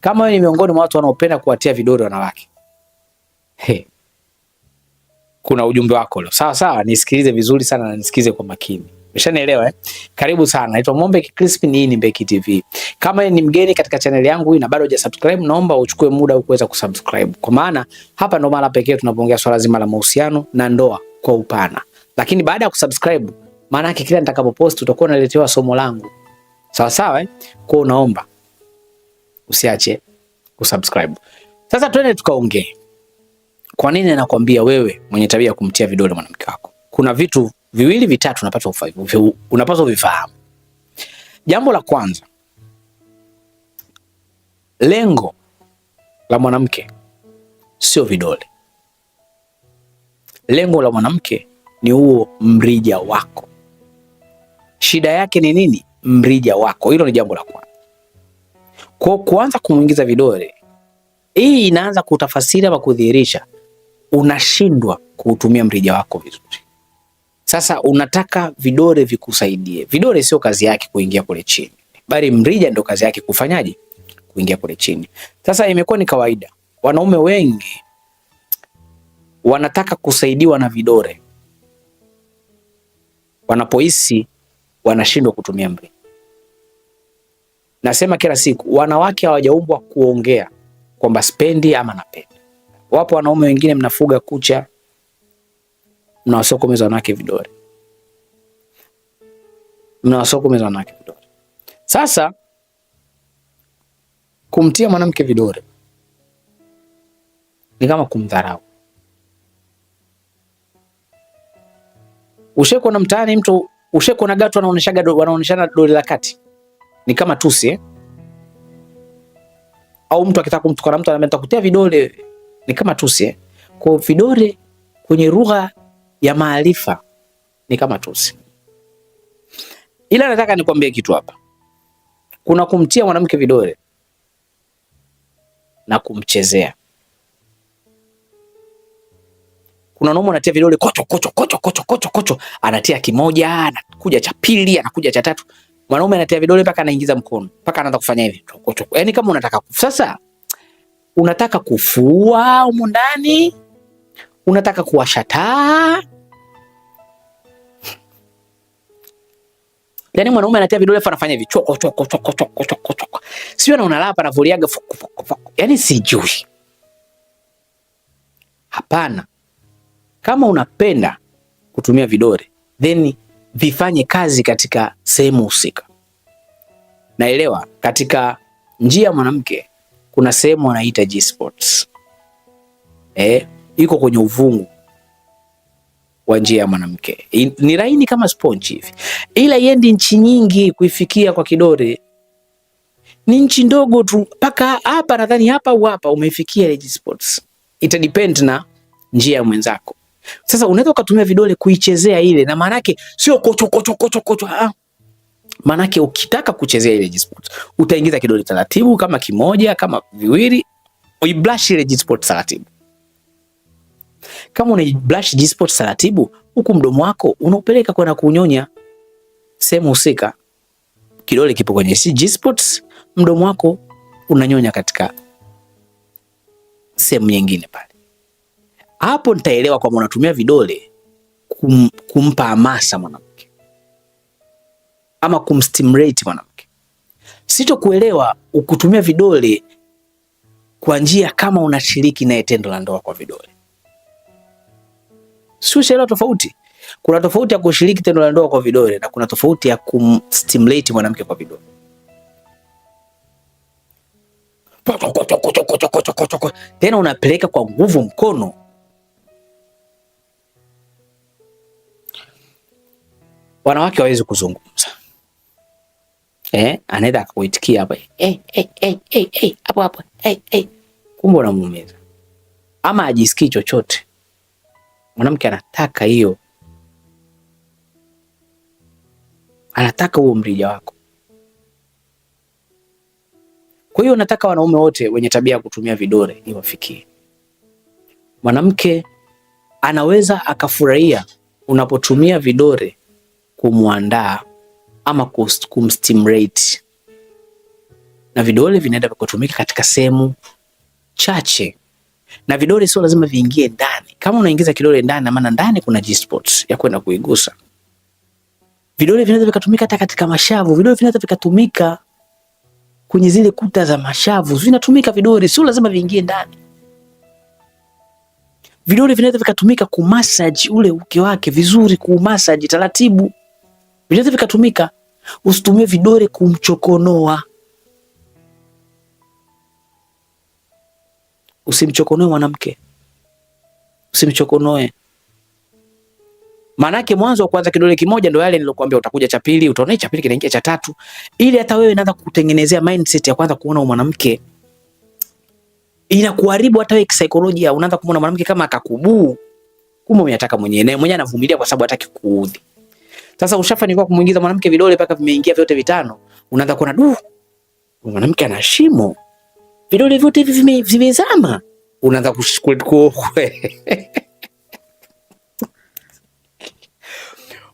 Kama wewe ni miongoni mwa watu wanaopenda kuwatia vidole wanawake, kuna ujumbe wako leo. Sawa sawa, nisikilize vizuri sana na nisikize kwa makini. Umeshanielewa eh? Karibu sana. Naitwa Mombek Crispin, hii ni Mbeki TV. Kama ni mgeni katika channel yangu hii na bado hujasubscribe, naomba uchukue muda kuweza kusubscribe. Kwa maana hapa ndo mara pekee tunapoongea swala zima la mahusiano na ndoa kwa upana. Lakini baada ya kusubscribe, maana yake kila nitakapopost utakuwa unaletewa somo langu. Sawa sawa eh? Kwa hiyo naomba usiache kusubscribe. Sasa twende tukaongee. Kwa nini nakwambia wewe mwenye tabia ya kumtia vidole mwanamke wako? Kuna vitu viwili vitatu unapaswa uvifahamu. Jambo la kwanza, lengo la mwanamke sio vidole. Lengo la mwanamke ni huo mrija wako. Shida yake ni nini? Mrija wako. Hilo ni jambo la kwanza. Kwa kuanza kumuingiza vidole, hii inaanza kutafasiri ama kudhihirisha unashindwa kuutumia mrija wako vizuri. Sasa unataka vidole vikusaidie. Vidole sio kazi yake kuingia kule chini, bali mrija ndio kazi yake kufanyaje? Kuingia kule chini. Sasa imekuwa ni kawaida, wanaume wengi wanataka kusaidiwa na vidole wanapohisi wanashindwa kutumia mrija. Nasema kila siku, wanawake hawajaumbwa kuongea kwamba spendi ama napenda. Wapo wanaume wengine mnafuga kucha, mnawasokomeza wanawake vidole. Mnawasokomeza wanawake vidole. Sasa kumtia mwanamke vidole ni kama kumdharau. Usheko na mtaani mtu, usheko na gatu wanaonyeshana dole la kati. Ni kama tusi eh? Au mtu akitaka kumtukana mtu anamwambia kutia vidole, ni kama tusi eh? Kwa vidole kwenye lugha ya maarifa ni kama tusi. Ila nataka nikwambie kitu hapa. Kuna kumtia mwanamke vidole na kumchezea. Kuna wanaume anatia vidole kocho, anatia kimoja, anakuja cha pili, anakuja cha tatu. Mwanaume anatia vidole mpaka anaingiza mkono, mpaka anaanza kufanya hivi. Yaani kama unataka sasa unataka kufua huko ndani, unataka kuwasha taa. Yaani mwanaume anatia vidole afa anafanya hivi choko. Sio na unalapa na voliaga. Yaani sijui. Hapana. Kama unapenda kutumia vidole, then vifanye kazi katika sehemu husika. Naelewa katika njia ya mwanamke kuna sehemu wanaita G-spots. Iko kwenye uvungu wa njia ya mwanamke. Ni laini kama sponge hivi. Ila iendi nchi nyingi kuifikia kwa kidole. Ni nchi ndogo tu, mpaka hapa nadhani hapa au hapa umeifikia ile G-spots. Ita depend na njia ya mwenzako. Sasa unaweza ukatumia vidole kuichezea ile, na maana yake sio kocho. Maana yake ukitaka kuchezea ile G-spot, utaingiza kidole taratibu, kama kimoja, kama viwili, uiblush ile G-spot taratibu. Kama unaiblush G-spot taratibu, huku mdomo wako unaupeleka kwenda kunyonya sehemu husika. Kidole kipo kwenye G-spots, mdomo wako unanyonya katika sehemu nyingine pale. Hapo nitaelewa kwamba unatumia vidole kumpa hamasa mwanamke ama kumstimulate mwanamke. Sitokuelewa ukutumia vidole kwa njia kama unashiriki naye tendo la ndoa kwa vidole. Sio shela tofauti. Kuna tofauti ya kushiriki tendo la ndoa kwa vidole na kuna tofauti ya kumstimulate mwanamke kwa vidole. Tena unapeleka kwa nguvu mkono. Wanawake hawezi kuzungumza. Anaenda akakuitikia hapa. Hapo. Kumbe unamuumiza. Ama ajisikii chochote. Mwanamke anataka hiyo. Anataka huo mrija wako. Kwa hiyo nataka wanaume wote wenye tabia ya kutumia vidole iwafikie. Mwanamke anaweza akafurahia unapotumia vidole kumwandaa ama kumstimulate. na vidole vinaenda kutumika katika sehemu chache, na vidole sio lazima viingie ndani. Kama unaingiza kidole ndani, maana ndani kuna G-spot ya kwenda kuigusa. Vidole vinaweza vikatumika hata katika mashavu. Vidole vinaweza vikatumika kwenye zile kuta za mashavu, vinatumika vidole, sio lazima viingie ndani. Vidole vinaweza vikatumika kumassage ule uke wake vizuri, kumassage taratibu. Vinaweza vikatumika. Usitumie vidole kumchokonoa. Usimchokonoe mwanamke, usimchokonoe. Manake mwanzo wa kwanza kidole kimoja ndio yale nilokuambia, utakuja cha pili, utaona cha pili kinaingia cha tatu, ili hata wewe inaanza kukutengenezea mindset ya kwanza kuona mwanamke, inakuharibu hata wewe kisaikolojia. Unaanza kumuona mwanamke kama akakubuu, kumbe unataka mwenyewe, naye mwenyewe anavumilia kwa sababu hataki kuudhi. Sasa ushafanikiwa kumuingiza mwanamke vidole mpaka vimeingia vyote vitano, unaanza kuona mwanamke ana shimo, vidole vyote hivi vimezama, unaanza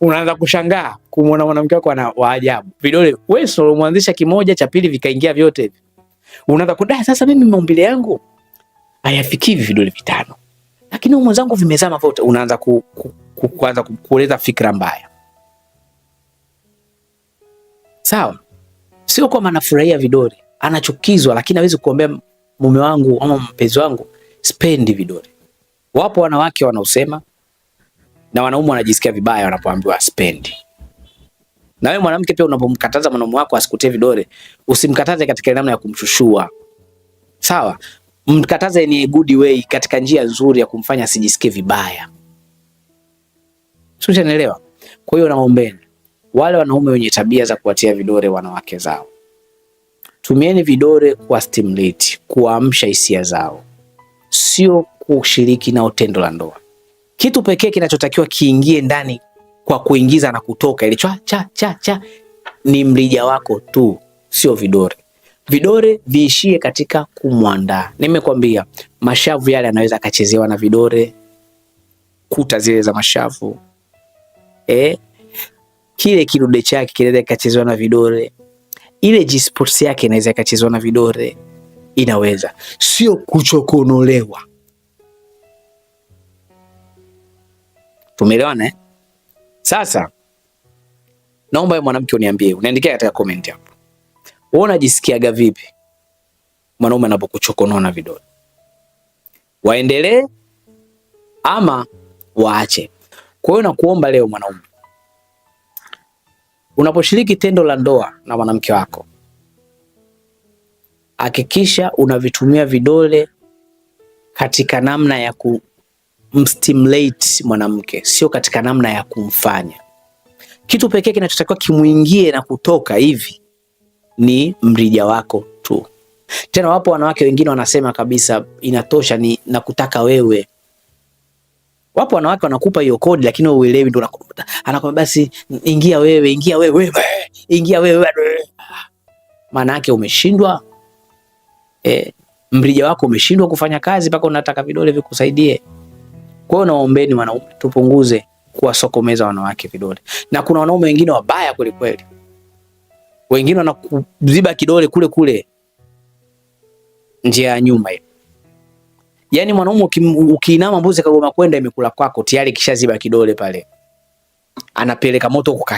unaanza kushangaa kumuona mwanamke wako ana waajabu. Vidole wewe sio muanzisha kimoja, cha pili vikaingia vyote hivi. Unaanza kudai sasa, mimi maumbile yangu hayafikii vidole vitano, lakini mwenzangu vimezama vyote. Unaanza kuanza kueleza fikra mbaya. Sawa? Sio kwa maana furahia vidole, anachukizwa, lakini hawezi kuombea mume wangu ama mpenzi wangu spendi vidole. Wapo wanawake wanaosema na wanaume wanajisikia vibaya wanapoambiwa spendi. Na wewe mwanamke pia unapomkataza mwanamume wako asikutie vidole, usimkataze katika namna ya kumshushua. Sawa? Mkataze ni good way, katika njia nzuri ya kumfanya asijisikie vibaya. Sio, unaelewa? Kwa hiyo naombeni wale wanaume wenye tabia za kuwatia vidole wanawake zao, tumieni vidole kwa stimulate, kuamsha hisia zao, sio kushiriki nao tendo la ndoa. Kitu pekee kinachotakiwa kiingie ndani kwa kuingiza na kutoka ile cha ni mrija wako tu, sio vidole. Vidole viishie katika kumwandaa. Nimekwambia mashavu yale yanaweza kachezewa na vidole, kuta zile za mashavu, kile kidude chake kinaweza kachezewa na vidole, ile G-spot yake inaweza kachezewa na vidole, inaweza, sio kuchokonolewa. Tumeelewana? Sasa naomba wewe mwanamke uniambie, unaandikia katika comment hapo, wewe unajisikiaga vipi mwanaume anapokuchokonoa na vidole? Waendelee ama waache? Kwa hiyo nakuomba leo mwanaume, unaposhiriki tendo la ndoa na mwanamke wako, hakikisha unavitumia vidole katika namna ya kumstimulate mwanamke, sio katika namna ya kumfanya. Kitu pekee kinachotakiwa kimuingie na kutoka hivi ni mrija wako tu. Tena wapo wanawake wengine wanasema kabisa inatosha, ni nakutaka wewe. Wapo wanawake wanakupa hiyo kodi lakini wewe uelewi, ndio anakwambia basi ingia wewe, ingia wewe, ingia wewe. Maana yake umeshindwa, mrija wako umeshindwa kufanya kazi mpaka unataka vidole vikusaidie. Kwa hiyo naombeni wanaume tupunguze kuwasokomeza wanawake vidole. Na kuna wanaume wengine wabaya kweli kweli, wengine wanakuziba kidole kule kule njia ya nyuma hiyo. Yaani mwanaume ukiinama mbuzi kagoma kwenda imekula kwako tayari, kishaziba kidole pale, anapeleka moto huko,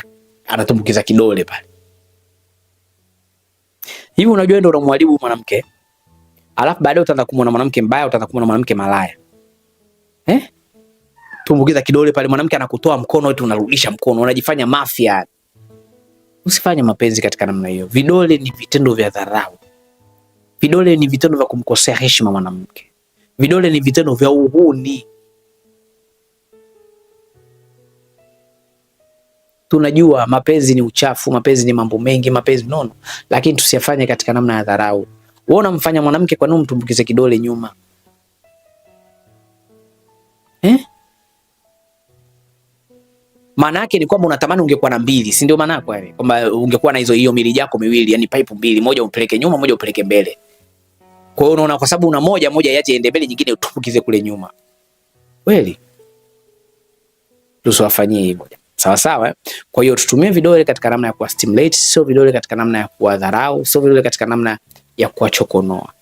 anatumbukiza kidole pale hivi. Unajua ndio unamharibu mwanamke, alafu baadaye utaanza kumwona mwanamke mbaya, utaanza kumwona mwanamke malaya. Tumbukiza kidole pale, mwanamke anakutoa mkono, wewe unarudisha mkono, unajifanya mafia. Usifanye mapenzi katika namna hiyo. Vidole ni vitendo vya dharau. Vidole ni vitendo vya kumkosea heshima mwanamke. Vidole ni vitendo vya uhuni. Tunajua mapenzi ni uchafu, mapenzi ni mambo mengi, mapenzi nono, lakini tusiyafanye katika namna ya dharau. Wewe unamfanya mwanamke, kwa nini umtumbukize kidole nyuma? Maana yake ni kwamba unatamani ungekuwa na mbili, si ndio? Maana yako yani kwamba ungekuwa na hiyo milija yako miwili, yani pipe mbili, moja upeleke nyuma, moja upeleke mbele. Kwa hiyo unaona, kwa sababu una moja iache iende mbele, nyingine utumbukize kule nyuma. Kweli tusiwafanyie hivyo. Sawa sawa. Kwa hiyo tutumie vidole katika namna ya kuwa stimulate, sio vidole katika namna ya kuwadharau, sio vidole katika namna ya kuwachokonoa.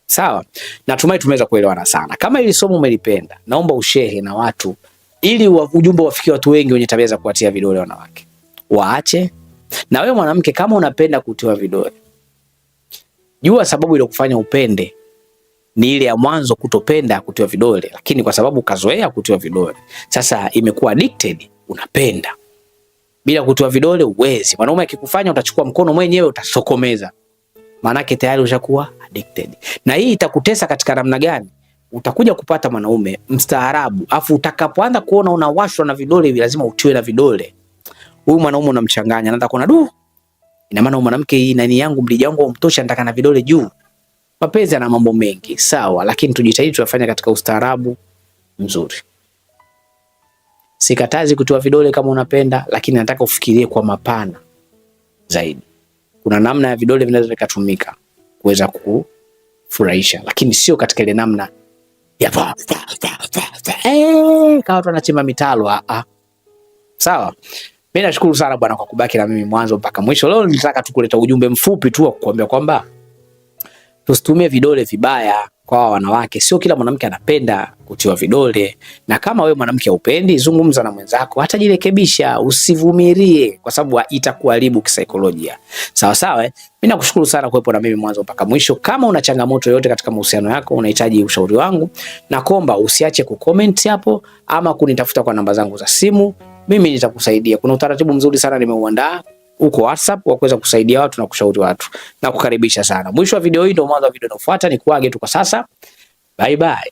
Sawa? Natumai tumeweza kuelewana sana. Kama hili somo umelipenda, naomba ushare na watu ili ujumbe wafikie watu wengi wenye tabia za kuwatia vidole wanawake. Waache. Na wewe mwanamke, kama unapenda kutiwa vidole, jua sababu ile kufanya upende ni ile ya mwanzo kutopenda kutiwa vidole, lakini kwa sababu kazoea kutiwa vidole, sasa imekuwa addicted, unapenda. Bila kutiwa vidole uwezi. Mwanaume akikufanya utachukua mkono mwenyewe utasokomeza. Maanake tayari ushakuwa addicted. Na hii itakutesa katika namna gani? Utakuja kupata mwanaume mstaarabu, afu utakapoanza kuona unawashwa na vidole hivi lazima utiwe na vidole. Huyu mwanaume unamchanganya, anaanza kuona ina maana mwanamke hii nani yangu mlija wangu umtosha, nataka na vidole juu. Mapenzi yana mambo mengi, sawa, lakini tujitahidi tuyafanye katika ustaarabu mzuri. Sikatazi kutoa vidole kama unapenda, lakini nataka ufikirie kwa mapana zaidi. Kuna namna ya vidole vinaweza kutumika kuweza kufurahisha, lakini sio katika ile namna ya kama watu wanachimba mitalo. Sawa? Mimi nashukuru sana bwana kwa kubaki na mimi mwanzo mpaka mwisho. Leo nilitaka tukuleta ujumbe mfupi tu wa kukuambia kwamba tusitumie vidole vibaya kwa wanawake. Sio kila mwanamke anapenda kutiwa vidole, na kama wewe mwanamke upendi, zungumza na mwenzako, hata jirekebisha, usivumilie kwa sababu itakuharibu kisaikolojia. Sawa sawa. Mimi nakushukuru sana kuwepo na mimi mwanzo mpaka mwisho. Kama una changamoto yoyote katika mahusiano yako, unahitaji ushauri wangu, na kuomba usiache kucomment hapo ama kunitafuta kwa namba zangu za simu. Mimi nitakusaidia. Kuna utaratibu mzuri sana nimeuandaa uko WhatsApp wa kuweza kusaidia watu na kushauri watu. Na kukaribisha sana. Mwisho wa video hii ndio mwanzo wa video inayofuata. Nikuage tu kwa sasa. Bye bye.